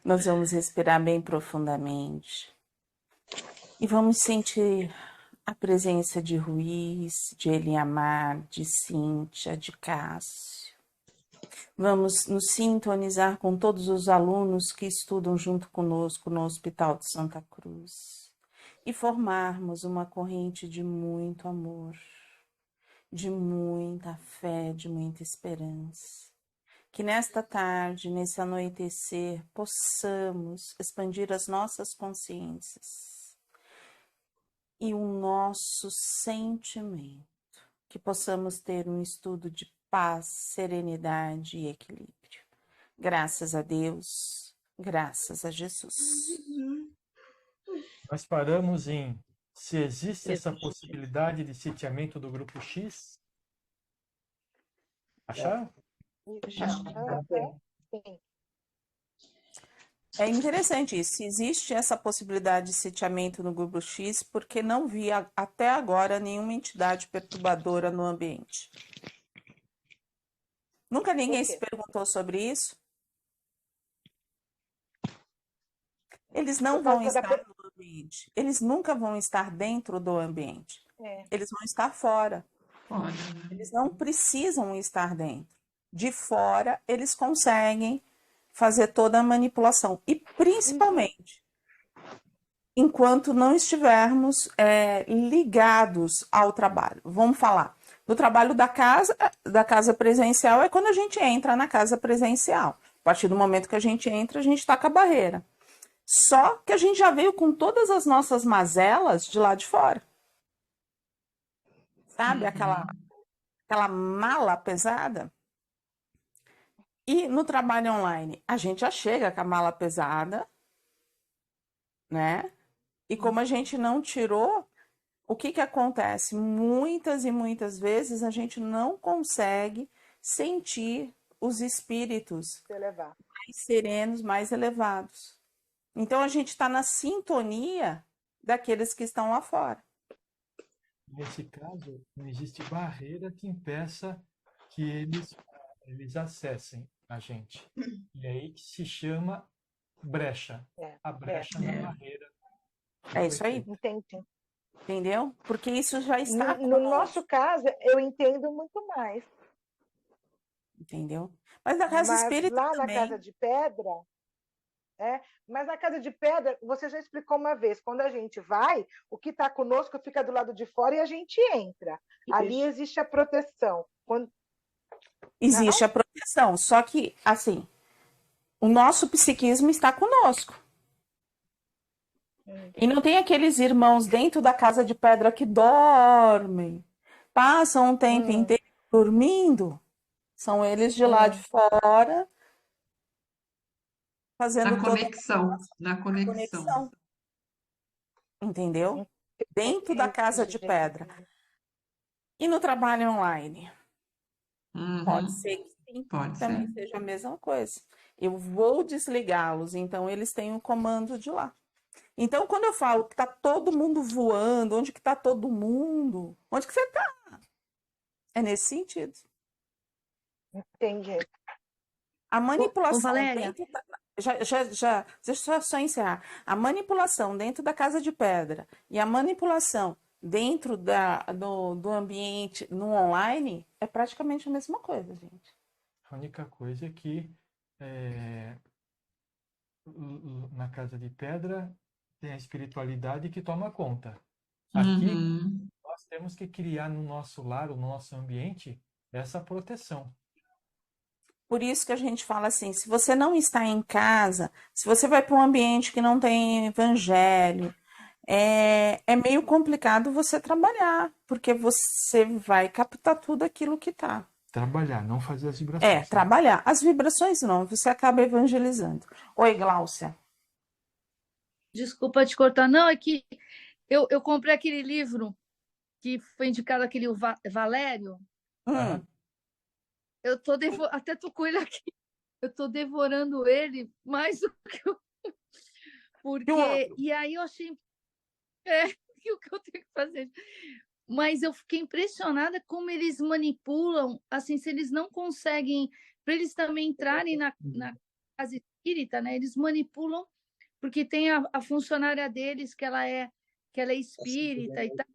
Nós vamos respirar bem profundamente e vamos sentir a presença de Ruiz, de Eliamar, de Cíntia, de Cássio. Vamos nos sintonizar com todos os alunos que estudam junto conosco no Hospital de Santa Cruz e formarmos uma corrente de muito amor, de muita fé, de muita esperança. Que nesta tarde, nesse anoitecer, possamos expandir as nossas consciências e o nosso sentimento, que possamos ter um estudo de paz, serenidade e equilíbrio. Graças a Deus, graças a Jesus. Nós paramos em se existe essa possibilidade de sitiamento do grupo X. Acharam? Sim. É interessante isso. Se existe essa possibilidade de sitiamento no grupo X, porque não vi até agora nenhuma entidade perturbadora no ambiente. Nunca ninguém se perguntou sobre isso? Eles não vão estar no ambiente. Eles nunca vão estar dentro do ambiente. Eles vão estar fora. Eles não precisam estar dentro. De fora, eles conseguem fazer toda a manipulação. E principalmente, enquanto não estivermos ligados ao trabalho. Vamos falar. No trabalho da casa presencial é quando a gente entra na casa presencial. A partir do momento que a gente entra, a gente está com a barreira. Só que a gente já veio com todas as nossas mazelas de lá de fora. Sabe? Aquela mala pesada. E no trabalho online, a gente já chega com a mala pesada, né? E como a gente não tirou, o que acontece? Muitas e muitas vezes a gente não consegue sentir os espíritos mais serenos, mais elevados. Então a gente está na sintonia daqueles que estão lá fora. Nesse caso, não existe barreira que impeça que eles acessem a gente. E aí que se chama brecha. A brecha na barreira. É isso aí. Entendi. Entendeu? Porque isso já está no nosso caso, eu entendo muito mais. Entendeu? Mas na casa espírita lá também. Na casa de pedra, mas na casa de pedra, você já explicou uma vez, quando a gente vai, o que está conosco fica do lado de fora e a gente entra. Ali existe a proteção. Existe a proteção, só que, assim, o nosso psiquismo está conosco. E não tem aqueles irmãos dentro da casa de pedra que dormem, passam um tempo inteiro dormindo. São eles de lá de fora fazendo na conexão. Entendeu? Dentro da casa de pedra. E no trabalho online? Pode ser que sim, também seja a mesma coisa. Eu vou desligá-los, então eles têm o comando de lá. Então, quando eu falo que está todo mundo voando, onde que está todo mundo? Onde que você está? É nesse sentido. Entendi. A manipulação Valéria. dentro da... Deixa eu só encerrar. A manipulação dentro da casa de pedra e a manipulação dentro do ambiente no online é praticamente a mesma coisa, gente. A única coisa é que na casa de pedra tem a espiritualidade que toma conta. Aqui, nós temos que criar no nosso lar, no nosso ambiente, essa proteção. Por isso que a gente fala assim, se você não está em casa, se você vai para um ambiente que não tem evangelho, é meio complicado você trabalhar, porque você vai captar tudo aquilo que está. Trabalhar, não fazer as vibrações. Trabalhar. As vibrações não, você acaba evangelizando. Oi, Gláucia. Desculpa te cortar. Não, é que eu comprei aquele livro que foi indicado, aquele Valério. Eu tô até tô com ele aqui. Eu tô devorando ele mais do que eu... Porque... E aí eu achei... o que eu tenho que fazer? Mas eu fiquei impressionada como eles manipulam, assim, se eles não conseguem... Para eles também entrarem casa espírita, né? Eles manipulam porque tem a funcionária deles que ela é espírita e tal.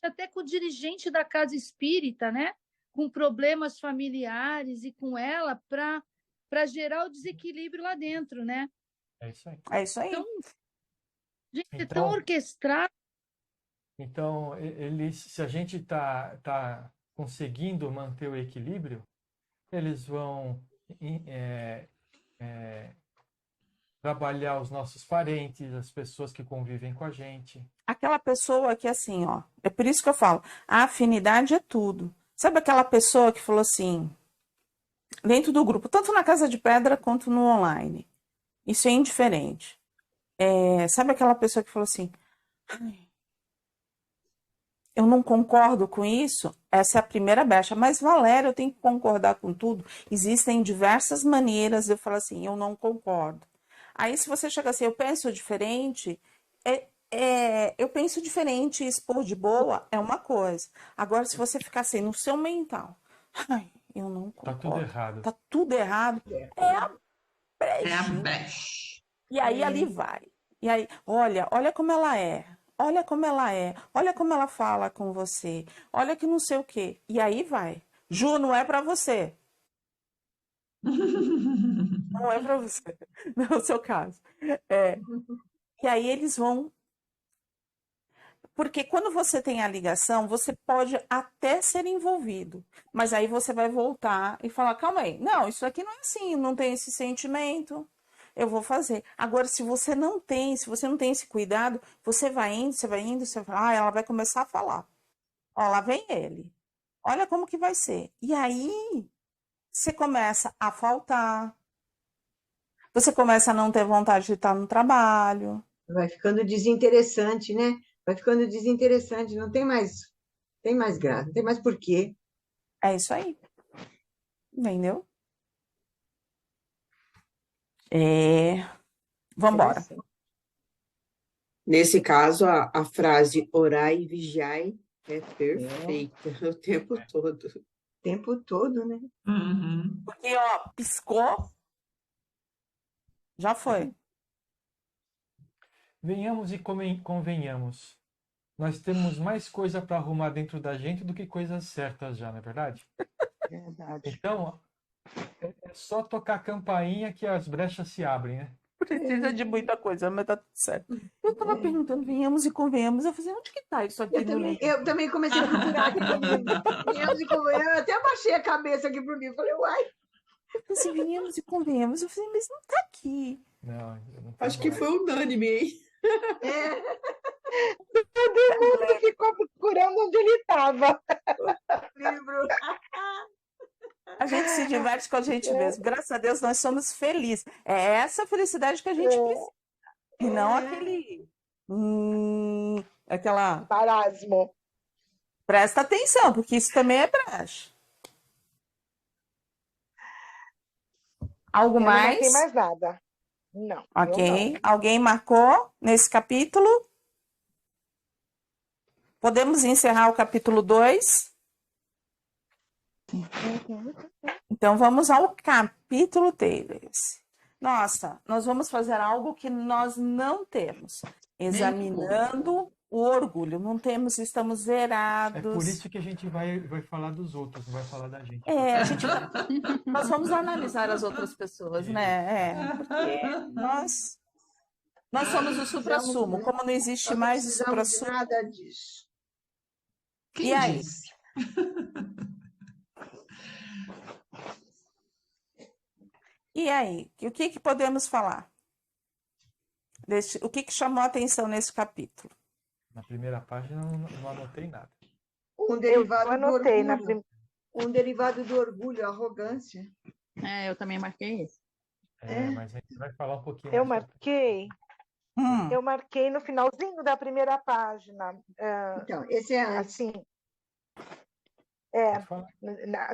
Até com o dirigente da casa espírita, né? Com problemas familiares e com ela para gerar o desequilíbrio lá dentro, né? É isso aí. É isso aí. Então, gente, é Então- tão orquestrado. Então, se a gente tá conseguindo manter o equilíbrio, eles vão trabalhar os nossos parentes, as pessoas que convivem com a gente. Aquela pessoa que assim, ó, é por isso que eu falo, a afinidade é tudo. Sabe aquela pessoa que falou assim, dentro do grupo, tanto na Casa de Pedra quanto no online, isso é indiferente. Sabe aquela pessoa que falou assim, eu não concordo com isso? Essa é a primeira brecha. Mas, Valéria, eu tenho que concordar com tudo. Existem diversas maneiras de eu falar assim, eu não concordo. Aí, se você chega assim, eu penso diferente, eu penso diferente e expor de boa é uma coisa. Agora, se você ficar assim, no seu mental, ai, eu não Tá concordo. tudo errado. Tá tudo errado. É a É a brecha. brecha. E aí ali vai. E aí, olha como ela é. Olha como ela é. Olha como ela fala com você. Olha que não sei o quê. E aí vai. Ju, não é para você. Não é para você. Não é o seu caso. E aí eles vão. Porque quando você tem a ligação, você pode até ser envolvido. Mas aí você vai voltar e falar: calma aí. Não, isso aqui não é assim. Não tem esse sentimento. Eu vou fazer. Agora, se você não tem esse cuidado, você vai indo, você vai falar, ela vai começar a falar. Ó, lá vem ele. Olha como que vai ser. E aí, você começa a faltar. Você começa a não ter vontade de estar no trabalho. Vai ficando desinteressante, né? Vai ficando desinteressante, não tem mais graça, não tem mais porquê. É isso aí. Entendeu? Vambora. Nesse caso, a frase orai e vigiai é perfeita o tempo todo. O tempo todo, né? Uhum. Porque, ó, piscou, já foi. Venhamos e convenhamos. Nós temos mais coisa para arrumar dentro da gente do que coisas certas já, não é verdade? Verdade. Então, é só tocar a campainha que as brechas se abrem, né? Precisa de muita coisa, mas tá tudo certo. Eu tava perguntando, venhamos e convenhamos. Eu falei, onde que tá isso aqui no livro? Eu também comecei a procurar aqui no livro. Eu até abaixei a cabeça aqui pro livro. Falei, uai. Eu falei assim, venhamos e convenhamos. Eu falei, mas não tá aqui. Não, eu não tenho Acho que mais. foi unânime, hein? Todo mundo ficou procurando onde ele estava. Livro. A gente se diverte com a gente mesmo. Graças a Deus, nós somos felizes. É essa felicidade que a gente precisa. E não aquela... Marasmo. Presta atenção, porque isso também é brecha. Algo Eu não mais? marquei mais nada. Não. Ok. Alguém marcou nesse capítulo? Podemos encerrar o capítulo 2? Então, vamos ao capítulo 3. Nossa, nós vamos fazer algo que nós não temos. Examinando o orgulho. Não temos, estamos zerados. É por isso que a gente vai falar dos outros, não vai falar da gente. Nós vamos analisar as outras pessoas, né? Porque nós somos o suprassumo. Como não existe mais o suprassumo. Nada disso. Quem E aí? disse? E aí? O que podemos falar? O que chamou a atenção nesse capítulo? Na primeira página não anotei nada. Um derivado Eu do anotei orgulho. Um derivado do orgulho, arrogância. Eu também marquei isso. Mas a gente vai falar um pouquinho Eu mais. marquei no finalzinho da primeira página. Então, esse é antes. Assim, Pode falar.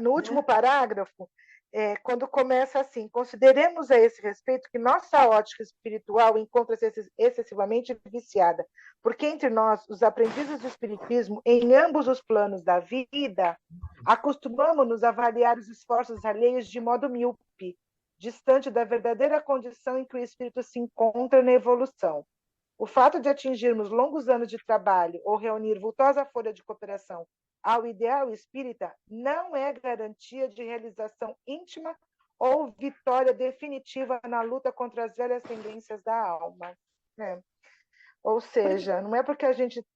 no último parágrafo, quando começa assim: consideremos a esse respeito que nossa ótica espiritual encontra-se excessivamente viciada, porque entre nós, os aprendizes do espiritismo, em ambos os planos da vida, acostumamos-nos a avaliar os esforços alheios de modo míope, distante da verdadeira condição em que o espírito se encontra na evolução. O fato de atingirmos longos anos de trabalho ou reunir vultosa folha de cooperação ao ideal espírita não é garantia de realização íntima ou vitória definitiva na luta contra as velhas tendências da alma. Né? Ou seja, não é porque a gente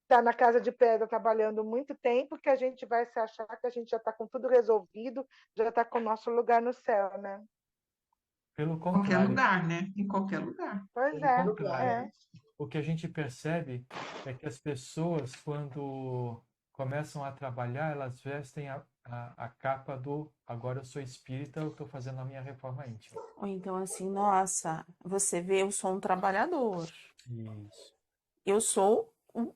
está na casa de pedra trabalhando muito tempo que a gente vai se achar que a gente já está com tudo resolvido, já está com o nosso lugar no céu, né? Pelo Qualquer contrário, lugar, né? Em qualquer lugar. Pois pelo é, contrário, o que a gente percebe é que as pessoas, quando começam a trabalhar, elas vestem a capa do agora eu sou espírita, eu estou fazendo a minha reforma íntima. Ou então assim, nossa, você vê, eu sou um trabalhador. Isso. Eu sou o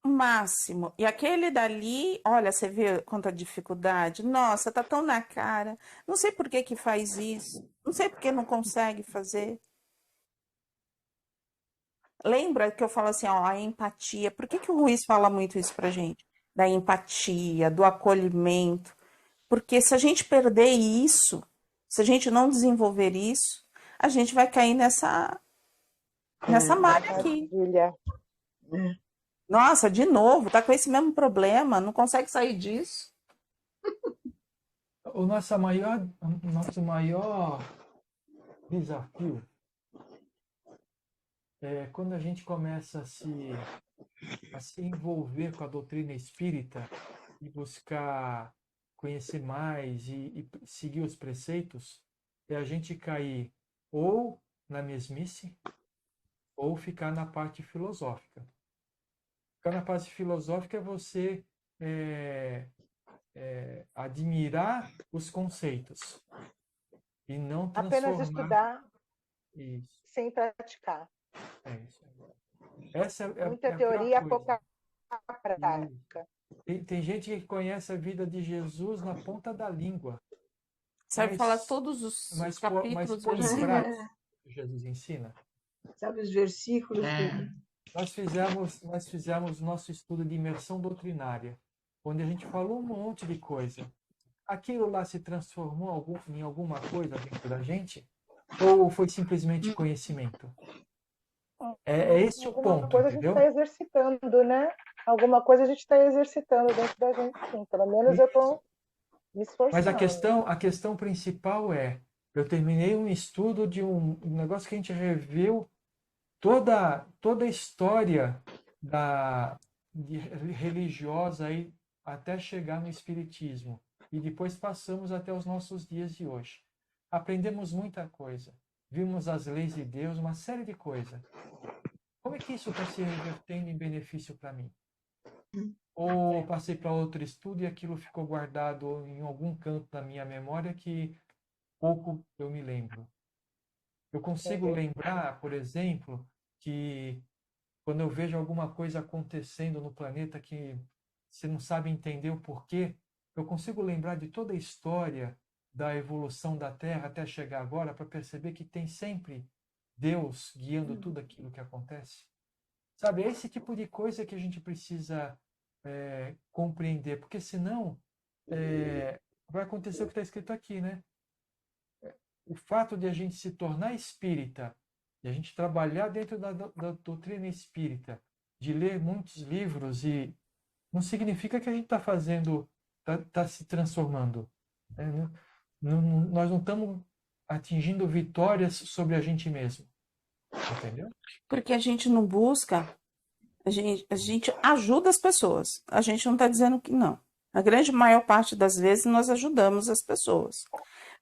máximo. E aquele dali, olha, você vê quanta dificuldade. Nossa, tá tão na cara. Não sei por que que faz isso. Não sei por que não consegue fazer. Lembra que eu falo assim, ó, a empatia. Por que que o Ruiz fala muito isso pra gente? Da empatia, do acolhimento. Porque se a gente perder isso, se a gente não desenvolver isso, a gente vai cair nessa malha aqui. Maravilha. Nossa, de novo, tá com esse mesmo problema, não consegue sair disso. O nosso maior desafio é quando a gente começa a se envolver com a doutrina espírita e buscar conhecer mais e seguir os preceitos, é a gente cair ou na mesmice ou ficar na parte filosófica. Ficar na parte filosófica é você admirar os conceitos e não Apenas transformar estudar isso. sem praticar. É isso. Essa é Muita a pior teoria, coisa. pouca prática. Tem gente que conhece a vida de Jesus na ponta da língua, Sabe mas, falar todos os mas capítulos, põe em versículos. prática o que Jesus ensina. Sabe os versículos? É. Nós fizemos nosso estudo de imersão doutrinária, onde a gente falou um monte de coisa. Aquilo lá se transformou em alguma coisa dentro da gente? Ou foi simplesmente conhecimento? É esse o Alguma ponto, coisa a gente entendeu? está exercitando, né? Alguma coisa a gente está exercitando dentro da gente, sim. Pelo menos eu estou me Mas esforçando. a questão principal eu terminei um estudo de um negócio que a gente reviu toda a história religiosa aí até chegar no Espiritismo. E depois passamos até os nossos dias de hoje. Aprendemos muita coisa. Vimos as leis de Deus, uma série de coisas. Como é que isso está se revertendo em benefício para mim? Ou passei para outro estudo e aquilo ficou guardado em algum canto da minha memória que pouco eu me lembro. Eu consigo lembrar, por exemplo, que quando eu vejo alguma coisa acontecendo no planeta que você não sabe entender o porquê, eu consigo lembrar de toda a história da evolução da Terra até chegar agora para perceber que tem sempre Deus guiando tudo aquilo que acontece. Sabe, é esse tipo de coisa que a gente precisa compreender, porque senão vai acontecer o que está escrito aqui, né? O fato de a gente se tornar espírita, de a gente trabalhar dentro da doutrina espírita, de ler muitos livros, e não significa que a gente está fazendo, está se transformando. Nós não estamos atingindo vitórias sobre a gente mesmo. Entendeu? Porque a gente não busca, a gente ajuda as pessoas. A gente não está dizendo que não. A grande maior parte das vezes nós ajudamos as pessoas.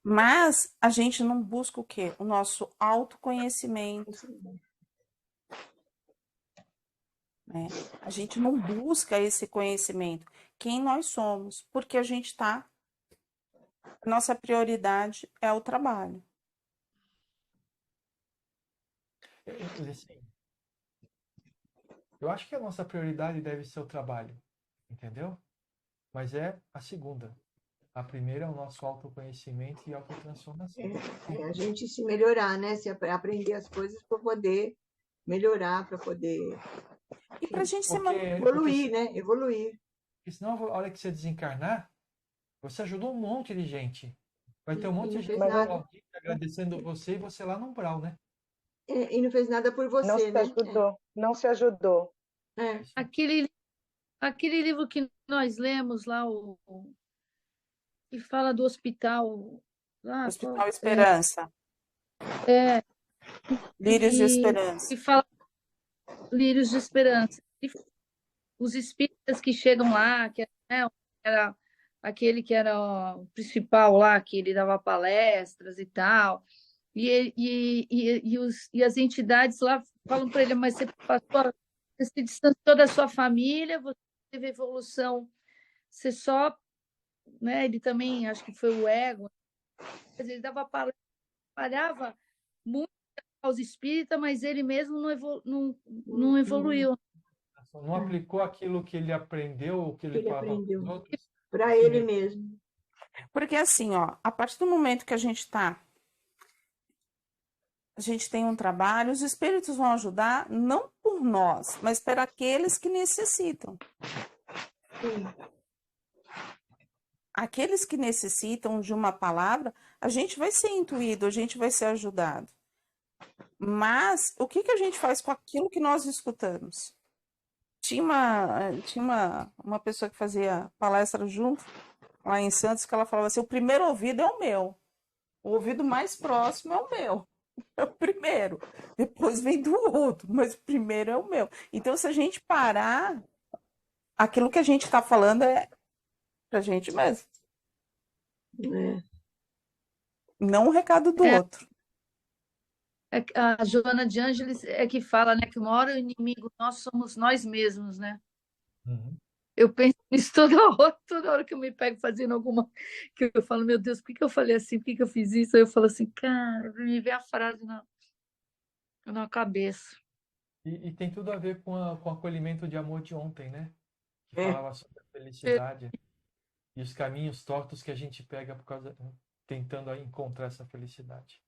Mas a gente não busca o quê? O nosso autoconhecimento. Né? A gente não busca esse conhecimento. Quem nós somos? Porque a gente está... Nossa prioridade é o trabalho. Assim, eu acho que a nossa prioridade deve ser o trabalho, entendeu? Mas é a segunda. A primeira é o nosso autoconhecimento e autotransformação. A gente se melhorar, né? Se aprender as coisas para poder melhorar, para poder E para a gente evoluir, né? Evoluir. Porque senão, a hora que você desencarnar, você ajudou um monte de gente. Vai ter um monte de não gente fez Mas nada. aplaudindo, agradecendo você e você lá no umbral, né? E não fez nada por não você, se né? ajudou, não se ajudou. É. Aquele livro que nós lemos lá, que fala do hospital, lá, Hospital Esperança. Lírios de que Esperança. fala Lírios de Esperança. E os espíritas que chegam lá, que né, era aquele que era o principal lá, que ele dava palestras e tal, e as entidades lá falam para ele, mas você se distanciou da sua família, você teve evolução, você só, né, ele também, acho que foi o ego, quer dizer, ele dava palestra, falhava muito aos espíritas, mas ele mesmo não evoluiu. Não aplicou aquilo que ele aprendeu, o que Que ele ele falava para os aprendeu. outros. Para Se ele me- mesmo. Porque assim, ó, a partir do momento que a gente tem um trabalho, os espíritos vão ajudar não por nós, mas para aqueles que necessitam. Sim. Aqueles que necessitam de uma palavra, a gente vai ser intuído, a gente vai ser ajudado. Mas o que a gente faz com aquilo que nós escutamos? Tinha uma pessoa que fazia palestra junto, lá em Santos, que ela falava assim: o primeiro ouvido é o meu, o ouvido mais próximo é o meu. É o primeiro, depois vem do outro, mas o primeiro é o meu. Então, se a gente parar, aquilo que a gente está falando é pra gente mesmo, É. não o recado do outro. A Joana de Ângeles é que fala, né, que o maior inimigo nosso somos nós mesmos, né? Uhum. Eu penso nisso toda hora que eu me pego fazendo alguma, que eu falo, meu Deus, por que eu falei assim? Por que eu fiz isso? Aí eu falo assim, cara, me vê a frase na cabeça. E tem tudo a ver com o acolhimento de amor de ontem, né? Que É. falava sobre a felicidade e os caminhos tortos que a gente pega por causa, tentando aí encontrar essa felicidade.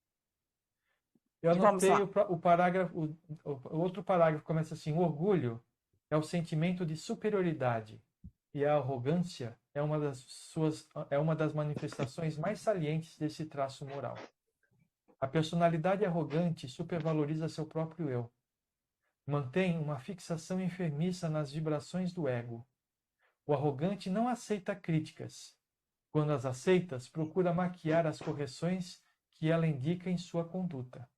Eu Vamos anotei lá. o parágrafo, o outro parágrafo começa assim: o orgulho é o sentimento de superioridade e a arrogância é uma das manifestações mais salientes desse traço moral. A personalidade arrogante supervaloriza seu próprio eu. Mantém uma fixação enfermiça nas vibrações do ego. O arrogante não aceita críticas. Quando as aceitas, procura maquiar as correções que ela indica em sua conduta.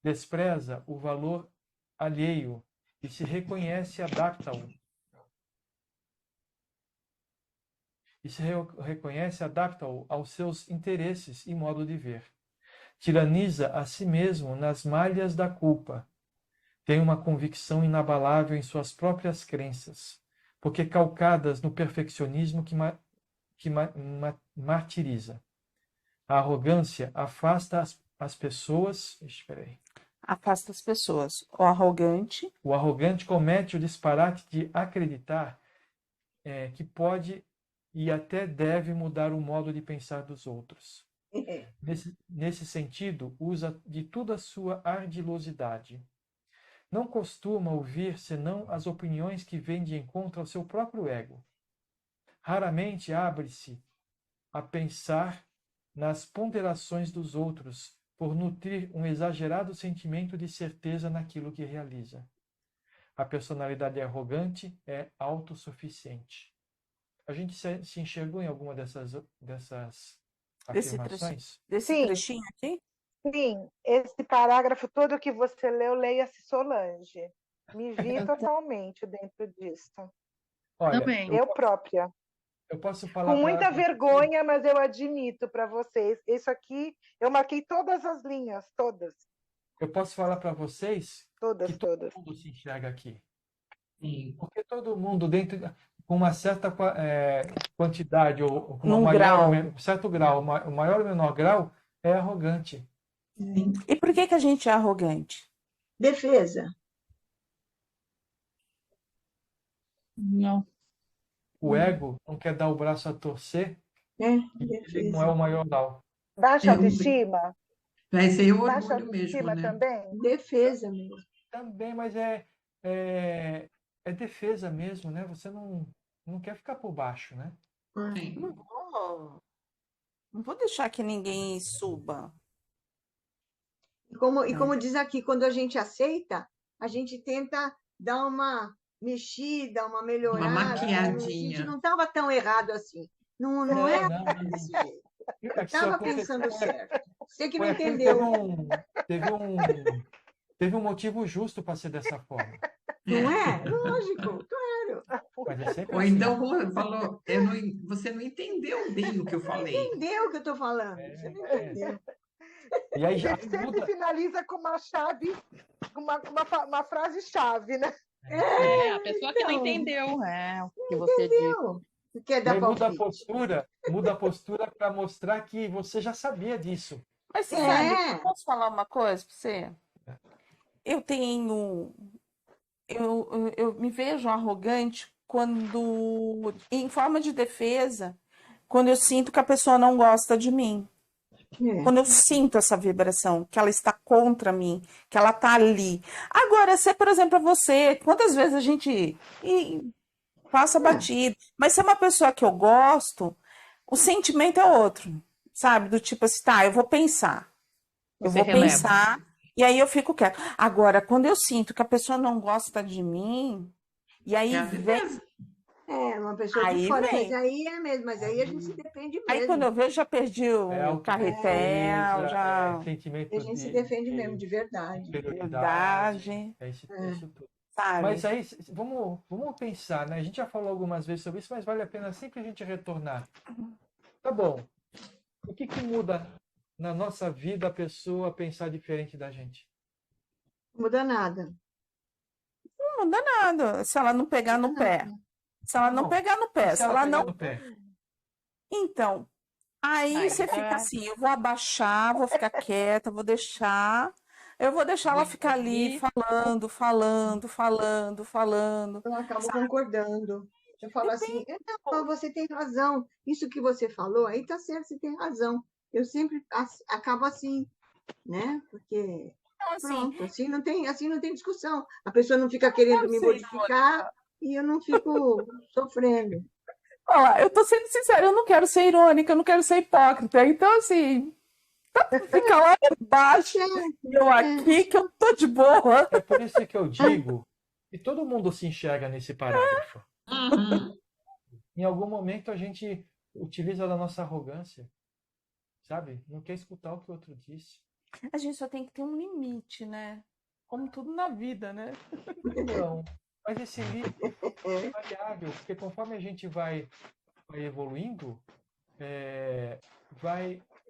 Despreza o valor alheio e se reconhece adapta-o. Aos seus interesses e modo de ver. Tiraniza a si mesmo nas malhas da culpa. Tem uma convicção inabalável em suas próprias crenças, porque calcadas no perfeccionismo que martiriza. A arrogância afasta as pessoas. Espera aí. Afasta as pessoas. O arrogante comete o disparate de acreditar que pode e até deve mudar o modo de pensar dos outros. Nesse sentido, usa de toda a sua ardilosidade. Não costuma ouvir senão as opiniões que vêm de encontro ao seu próprio ego. Raramente abre-se a pensar nas ponderações dos outros, por nutrir um exagerado sentimento de certeza naquilo que realiza. A personalidade arrogante é autossuficiente. A gente se enxergou em alguma dessas afirmações? Desse Sim. trechinho aqui? Sim, esse parágrafo todo que você leu, leia-se Solange. Me vi totalmente dentro disso. Olha, Também. Eu própria. eu posso falar Com muita pra vergonha, mas eu admito para vocês. Isso aqui, eu marquei todas as linhas, todas. Eu posso falar para vocês que todo Todas. mundo se enxerga aqui. Porque todo mundo, com uma certa quantidade, ou com Num maior grau. certo grau, o maior ou menor grau, é arrogante. E por que a gente é arrogante? Defesa. Não. O ego não quer dar o braço a torcer, ele não é Defesa. o maior grau. Baixa autoestima? Vai ser o Baixa orgulho mesmo, autoestima né? também? Defesa mesmo. Também, mas é defesa mesmo, né? Você não quer ficar por baixo, né? Sim. Não vou deixar que ninguém suba, E né? como diz aqui, quando a gente aceita, a gente tenta dar uma mexida, uma Uma melhorada. A gente maquiadinha. não estava tão errado assim. Não é Não. desse jeito. Eu É que só estava aconteceu, pensando certo. Você que não foi aquilo, teve entendeu, teve um, teve um motivo justo para ser dessa forma. não é? Lógico, claro. Mas é sempre Ou assim. então falou, você não entendeu bem o que eu falei. Entendeu o que eu estou falando? Você não entendeu. E aí já Sempre muda. finaliza com uma chave, uma frase-chave, né? A pessoa que não Então, entendeu, o que você disse. entendeu? Você quer E dar aí palpite? muda a postura para mostrar que você já sabia disso. Mas você sabe, É, posso falar uma coisa para você? Eu tenho, eu me vejo arrogante quando, em forma de defesa, quando eu sinto que a pessoa não gosta de mim. é. Quando eu sinto essa vibração, que ela está contra mim, que ela está ali. Agora, se, por exemplo, você, quantas vezes a gente passa batido, mas se é uma pessoa que eu gosto, o sentimento é outro, sabe? Do tipo assim, tá, eu vou pensar. Eu Você vou releva. pensar e aí eu fico quieto. Agora, quando eu sinto que a pessoa não gosta de mim, e É aí a vem, defesa. É, uma pessoa de aí fora, mas vem. aí é mesmo, mas aí a gente se defende Aí quando mesmo. eu vejo, já perdi É o carretel, autodefesa, já A sentimento gente se defende mesmo, de verdade. inferioridade, verdade, é isso tudo. Mas sabe? aí, vamos pensar, né? A gente já falou algumas vezes sobre isso, mas vale a pena sempre a gente retornar. Tá bom, o que muda na nossa vida a pessoa pensar diferente da gente? Não muda nada. Não muda nada se ela não pegar Não no muda pé. nada. Se ela Tá não bom, pegar no e pé, se se ela ela pegar não. no pé? Então, aí você fica assim, eu vou abaixar, vou ficar quieta, eu vou deixar ela Vou ficar ali engolir. falando, falando, falando, falando. Eu acabo Sabe? concordando. Eu falo assim, não, você tem razão. Isso que você falou, aí tá certo, você tem razão. Eu sempre acabo assim, né? Porque Então, assim, pronto, assim não tem discussão. A pessoa não fica querendo quero me ser modificar irônica. e eu não fico sofrendo. Olha lá, eu tô sendo sincera, eu não quero ser irônica, eu não quero ser hipócrita. Então, assim, fica lá embaixo e eu aqui que eu tô de boa. É por isso que eu digo que todo mundo se enxerga nesse parágrafo. Uhum. Em algum momento a gente utiliza da nossa arrogância, sabe? Não quer escutar o que o outro disse. A gente só tem que ter um limite, né? Como tudo na vida, né? Não, mas esse limite é variável, porque conforme a gente vai evoluindo,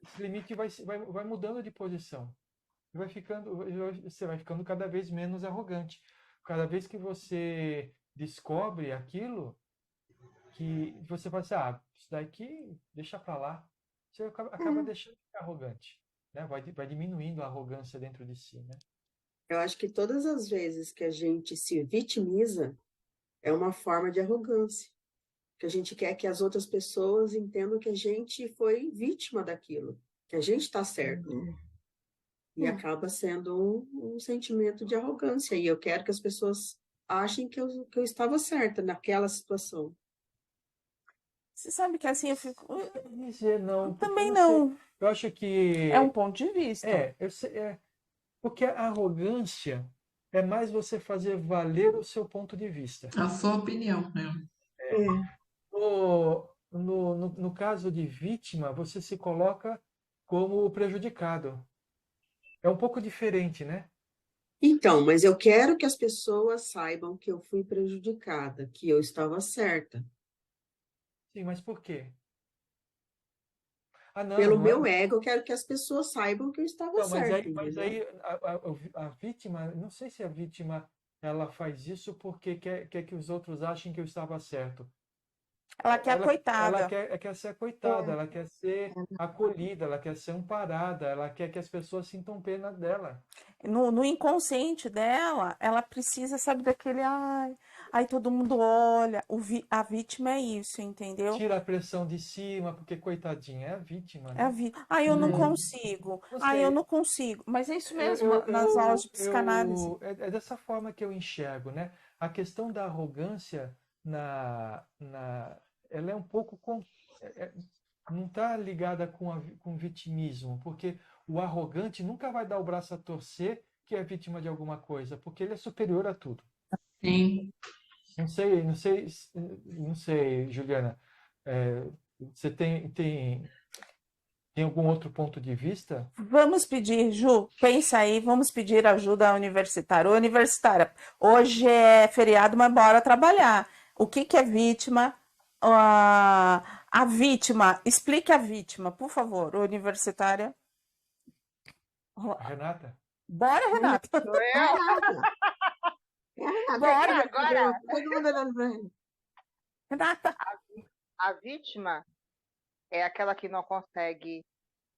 esse limite vai mudando de posição. Você vai ficando cada vez menos arrogante. Cada vez que você descobre aquilo, que você fala assim, isso daqui deixa pra lá. Você acaba deixando de ser arrogante, né? Vai diminuindo a arrogância dentro de si, né? Eu acho que todas as vezes que a gente se vitimiza é uma forma de arrogância, que a gente quer que as outras pessoas entendam que a gente foi vítima daquilo, que a gente está certo. E acaba sendo um sentimento de arrogância. E eu quero que as pessoas achem que eu estava certa naquela situação. Você sabe que assim eu fico. Dizer não, porque Também eu não sei. não. Eu acho que É um ponto de vista. porque a arrogância é mais você fazer valer o seu ponto de vista. A sua opinião, né? No caso de vítima, você se coloca como o prejudicado. É um pouco diferente, né? Então, mas eu quero que as pessoas saibam que eu fui prejudicada, que eu estava certa. Sim, mas por quê? Não, Pelo não meu ego, eu quero que as pessoas saibam que eu estava Não, certa, mas entendeu? aí a vítima, não sei se a vítima ela faz isso porque quer que os outros achem que eu estava certo. Ela quer a Ela coitada. quer ser coitada, ela quer ser acolhida, ela quer ser amparada, ela quer que as pessoas sintam pena dela. No inconsciente dela, ela precisa, sabe, daquele. Ai, aí todo mundo olha. A vítima é isso, entendeu? Tira a pressão de cima, porque coitadinha, é a vítima, É a né? vítima. Ai, eu não consigo. Não Ai, eu sei, não consigo. Mas é isso eu, mesmo eu, nas aulas eu, de psicanálise. é dessa forma que eu enxergo, né? A questão da arrogância ela é um pouco não tá ligada com vitimismo, porque o arrogante nunca vai dar o braço a torcer que é vítima de alguma coisa, porque ele é superior a tudo. Sim. Não sei, Juliana. Você tem algum outro ponto de vista? Vamos pedir, Ju, pensa aí, vamos pedir ajuda à universitária. Ô, universitária, hoje é feriado, mas bora trabalhar. O que que é vítima? A vítima, explique a vítima, por favor, universitária. Renata? Bora, Renata. Sou eu? Renata. É a Renata. Bora, agora. Todo mundo olhando para ele. Renata. A vítima é aquela que não consegue,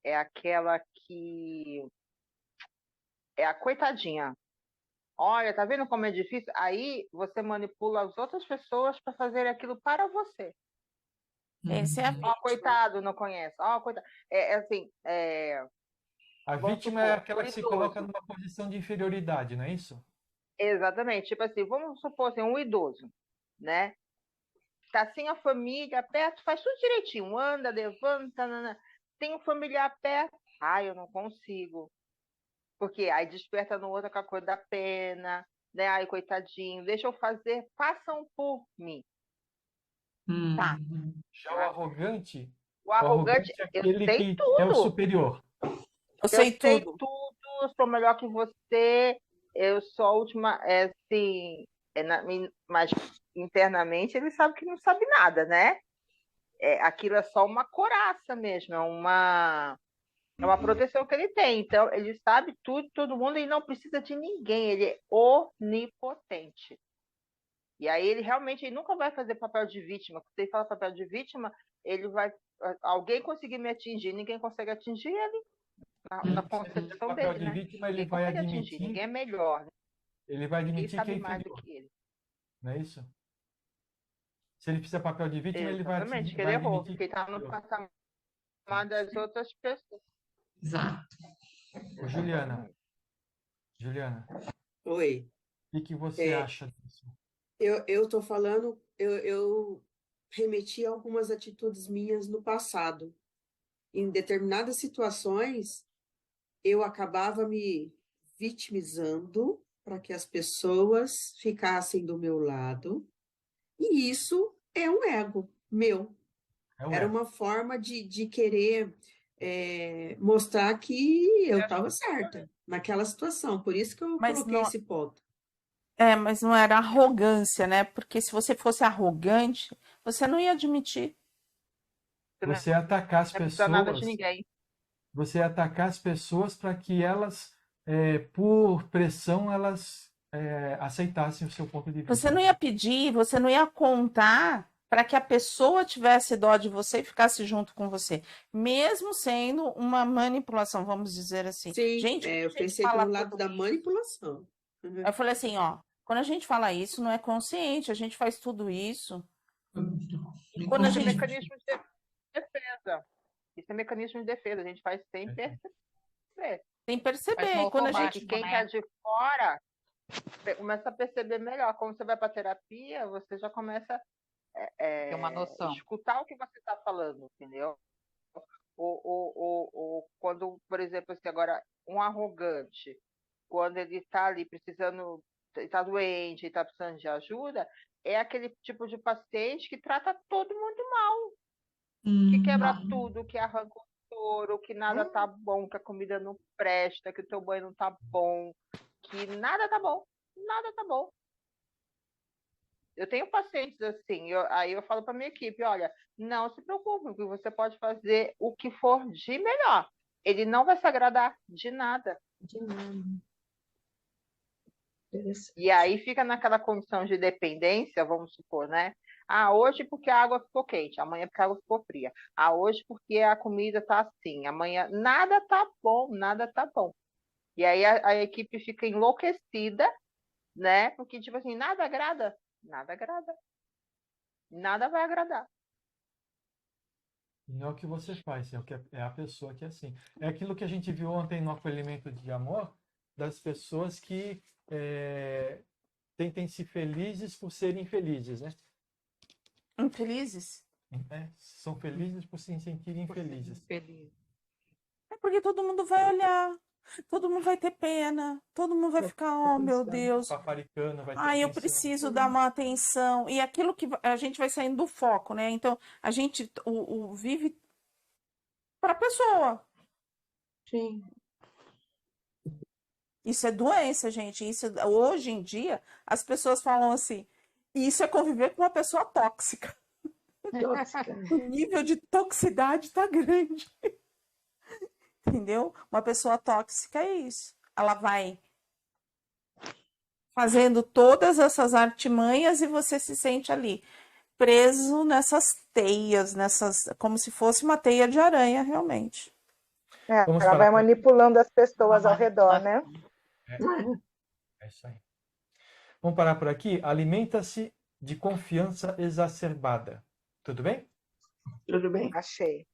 é aquela que é a coitadinha. Olha, tá vendo como é difícil? Aí você manipula as outras pessoas para fazer aquilo para você. Esse é a Ó, vítima. coitado, não conhece. Ó, coitado. É assim, A vamos vítima é supor, aquela o que se idoso. coloca numa posição de inferioridade, não é isso? Exatamente. Tipo assim, vamos supor assim, um idoso, né? Tá sem a família perto, faz tudo direitinho, anda, levanta, nanana. Tem um familiar perto, eu não consigo. Porque aí desperta no outro com a coisa da pena, né? Ai, coitadinho, deixa eu fazer, façam por mim. Tá. Já o arrogante O arrogante, é eu aquele sei que é o tudo. superior. Eu sei tudo. Eu sou melhor que você, eu sou a última, assim, mas internamente ele sabe que não sabe nada, né? Aquilo é só uma coraça mesmo, é uma proteção que ele tem. Então, ele sabe tudo, todo mundo, e não precisa de ninguém, ele é onipotente. E aí ele realmente nunca vai fazer papel de vítima. Quando ele fala papel de vítima, ele vai. Alguém conseguir me atingir, ninguém consegue atingir ele na concepção papel dele, de né? vítima, ele Ninguém vai consegue atingir, admitir, ninguém é melhor, ele vai ninguém admitir que é sabe mais do inferior, que ele. não é isso? Se ele fizer papel de vítima, ele vai Exatamente, que ele vai errou, admitir porque que ele é está no inferior. patamar das outras pessoas. Exato. Ô, Juliana, Oi. o que você É, acha disso? eu tô falando, eu remeti a algumas atitudes minhas no passado. Em determinadas situações, eu acabava me vitimizando para que as pessoas ficassem do meu lado, e isso é um ego meu. É o Era ego. uma forma de querer mostrar que eu estava certa naquela situação. Por isso que eu Mas coloquei não, esse ponto. mas não era arrogância, né? Porque se você fosse arrogante, você não ia admitir. Você não Você ia atacar as vai precisar nada de pessoas, ninguém. você ia atacar as pessoas para que elas, por pressão, elas aceitassem o seu ponto de Você vista. não ia pedir, você não ia contar para que a pessoa tivesse dó de você e ficasse junto com você, mesmo sendo uma manipulação, vamos dizer assim. Sim, Gente, quando eu a gente pensei fala pelo lado tudo da isso, manipulação. Uhum. eu falei assim, ó, quando a gente fala isso, não é consciente, a gente faz tudo isso. Quando a Isso é gente mecanismo de defesa. Isso é mecanismo de defesa, a gente faz sem perceber. sem Faz perceber, no e quando a Que gente automático, quem né? está de fora começa a perceber melhor. Quando você vai para terapia, você já começa Tem uma a noção. escutar o que você está falando, entendeu? Quando, por exemplo, assim, agora, um arrogante, quando ele está ali precisando, está doente, está precisando de ajuda, é aquele tipo de paciente que trata todo mundo mal, que quebra tudo, que arranca o couro, que nada tá bom, que a comida não presta, que o teu banho não tá bom, que nada tá bom, nada tá bom. Eu tenho pacientes assim, aí eu falo para minha equipe, olha, não se preocupe, que você pode fazer o que for de melhor. Ele não vai se agradar de nada. De nada. Interessante. E aí fica naquela condição de dependência, vamos supor, né? Hoje porque a água ficou quente, amanhã porque a água ficou fria. Hoje porque a comida tá assim, amanhã nada tá bom, nada tá bom. E aí a equipe fica enlouquecida, né? Porque, tipo assim, nada agrada, nada agrada. Nada vai agradar. Não é o que você faz, é a pessoa que é assim. É aquilo que a gente viu ontem no acolhimento de amor, das pessoas que tentem ser felizes por serem infelizes, né? infelizes. São felizes por se sentirem felizes. Feliz. É porque todo mundo vai olhar, todo mundo vai ter pena, todo mundo vai ficar, oh meu Deus, Paparicano vai ter eu atenção. preciso dar uma atenção. E aquilo que a gente vai saindo do foco, né? Então, a gente vive para a pessoa. Sim. Isso é doença, gente. Isso, hoje em dia, as pessoas falam assim, isso é conviver com uma pessoa tóxica. Tóxica. O nível de toxicidade tá grande. Entendeu? Uma pessoa tóxica é isso. Ela vai fazendo todas essas artimanhas e você se sente ali preso nessas teias, como se fosse uma teia de aranha, realmente. Ela vai manipulando as pessoas ao redor, né? É isso aí. Vamos parar por aqui? Alimenta-se de confiança exacerbada. Tudo bem? Tudo bem. Achei.